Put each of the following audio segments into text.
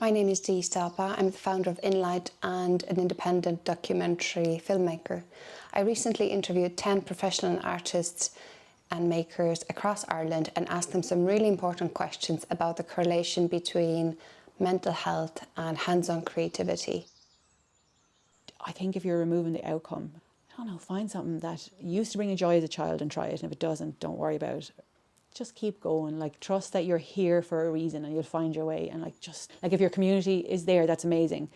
My name is Dee Stoppa. I'm the founder of InnLyte and an independent documentary filmmaker. I recently interviewed 10 professional artists and makers across Ireland and asked them some really important questions about the correlation between mental health and hands-on creativity. I think if you're removing the outcome, I don't know, find something that used to bring you joy as a child and try it. And if it doesn't, don't worry about it. Just keep going. Like, trust that you're here for a reason and you'll find your way. And if your community is there, that's amazing.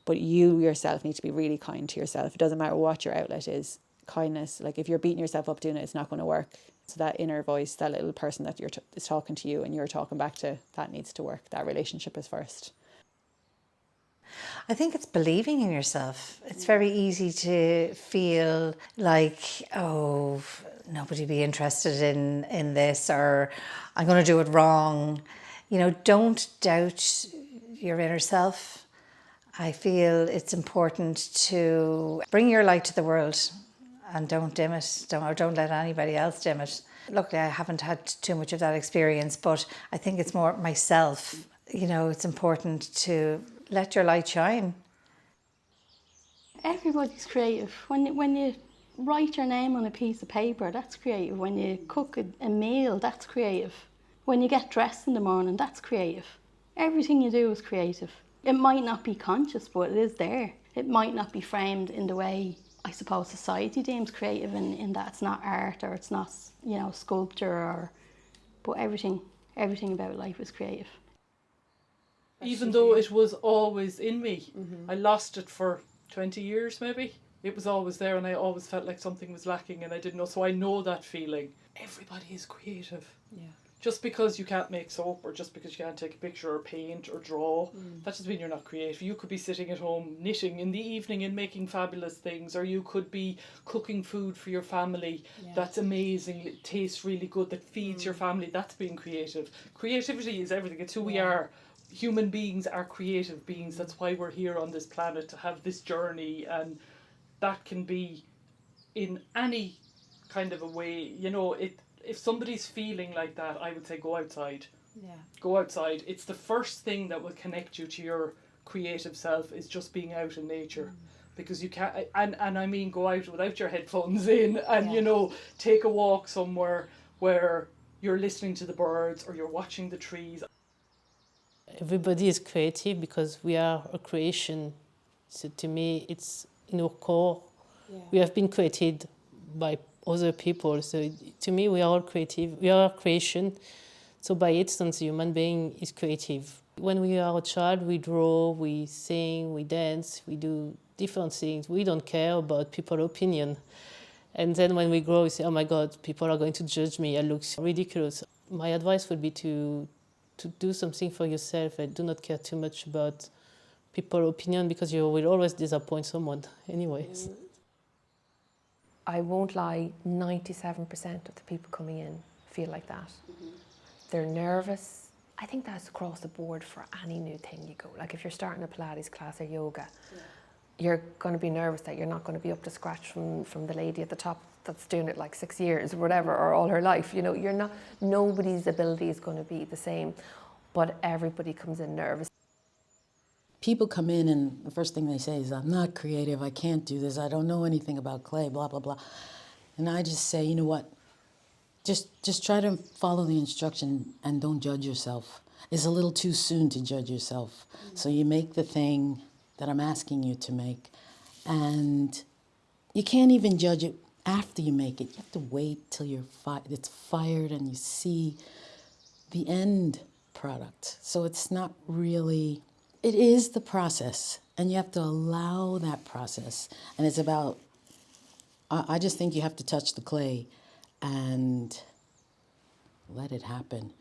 But you yourself need to be really kind to yourself. It doesn't matter what your outlet is. Kindness, like if you're beating yourself up doing it, it's not going to work. So that inner voice, that little person that is talking to you and you're talking back to, that needs to work. That relationship is first. I think it's believing in yourself. It's very easy to feel like, oh, nobody be interested in this, or I'm going to do it wrong. You know, don't doubt your inner self. I feel it's important to bring your light to the world and don't dim it. Don't let anybody else dim it. Luckily, I haven't had too much of that experience, but I think it's more myself. You know, it's important to let your light shine. Everybody's creative. When you write your name on a piece of paper, that's creative. When you cook a meal, that's creative. When you get dressed in the morning, that's creative. Everything you do is creative. It might not be conscious, but it is there. It might not be framed in the way, I suppose, society deems creative in that it's not art or it's not, sculpture but everything about life is creative. Even though it was always in me, I lost it for 20 years maybe. It was always there and I always felt like something was lacking and I didn't know. So I know that feeling. Everybody is creative. Yeah. Just because you can't make soap or just because you can't take a picture or paint or draw, that doesn't mean you're not creative. You could be sitting at home knitting in the evening and making fabulous things, or you could be cooking food for your family that's amazing, it tastes really good, that feeds your family. That's being creative. Creativity is everything. It's who we are. Human beings are creative beings. That's why we're here on this planet, to have this journey, and that can be in any kind of a way. If somebody's feeling like that, I would say go outside. Yeah. Go outside. It's the first thing that will connect you to your creative self, is just being out in nature. Because you can't, and I mean go out without your headphones in and, take a walk somewhere where you're listening to the birds or you're watching the trees. Everybody is creative because we are a creation. So to me, it's in our core. Yeah. We have been created by other people. So to me, we are all creative. We are a creation. So by instance, a human being is creative. When we are a child, we draw, we sing, we dance, we do different things. We don't care about people's opinion. And then when we grow, we say, oh my God, people are going to judge me. I look ridiculous. My advice would be to do something for yourself and do not care too much about people's opinion, because you will always disappoint someone anyways. I won't lie, 97% of the people coming in feel like that. They're nervous. I think that's across the board for any new thing you go. Like if you're starting a Pilates class or yoga, you're going to be nervous that you're not going to be up to scratch from the lady at the top that's doing it like 6 years or whatever, or all her life. You're not. Nobody's ability is going to be the same, but everybody comes in nervous. People come in and the first thing they say is, I'm not creative, I can't do this, I don't know anything about clay, blah, blah, blah. And I just say, you know what, just try to follow the instruction and don't judge yourself. It's a little too soon to judge yourself. So you make the thing that I'm asking you to make, and you can't even judge it after you make it. You have to wait till it's fired and you see the end product. So it's not really... It is the process, and you have to allow that process. And it's about, I just think you have to touch the clay and let it happen,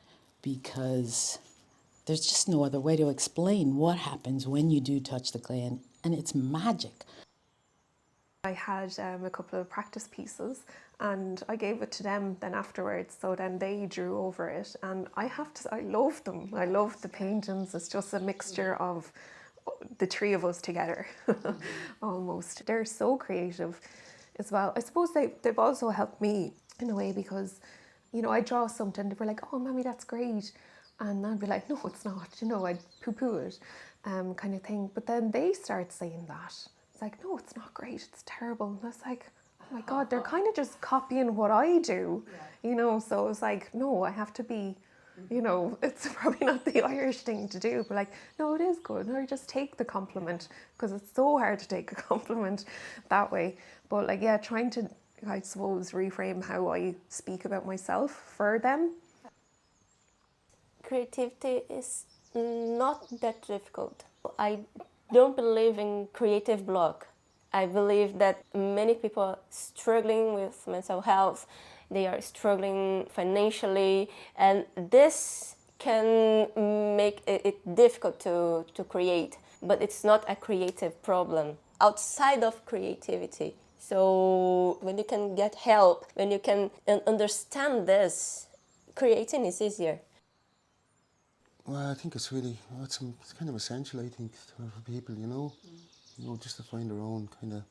because there's just no other way to explain what happens when you do touch the clay, and it's magic. I had a couple of practice pieces and I gave it to them then afterwards, so then they drew over it, and I love them. I love the paintings. It's just a mixture of the three of us together, almost. They're so creative as well. I suppose they've also helped me in a way, because I draw something, they were like, oh Mammy, that's great, And I'd be like, no, it's not, you know, I'd poo-poo it, kind of thing. But then they start saying that. It's like, no, it's not great, it's terrible. And I was like, oh my God, they're kind of just copying what I do, you know. So it was like, no, I have to be, you know, it's probably not the Irish thing to do, but like, no, it is good. Or just take the compliment, because it's so hard to take a compliment that way. But like, yeah, trying to, I suppose, reframe how I speak about myself for them. Creativity is not that difficult. I don't believe in creative block. I believe that many people are struggling with mental health, they are struggling financially, and this can make it difficult to create, but it's not a creative problem. Outside of creativity, so when you can get help, when you can understand this, creating is easier. Well, I think it's really, it's kind of essential, I think, for people, you know, just to find their own kind of,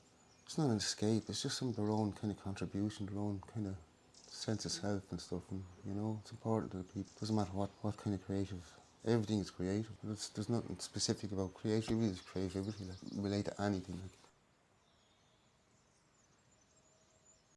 it's not an escape, it's just some of their own kind of contribution, their own kind of sense of self and stuff, and, you know, it's important to the people. It doesn't matter what kind of creative, everything is creative. There's nothing specific about creativity, it's creativity, like, relate to anything. Like.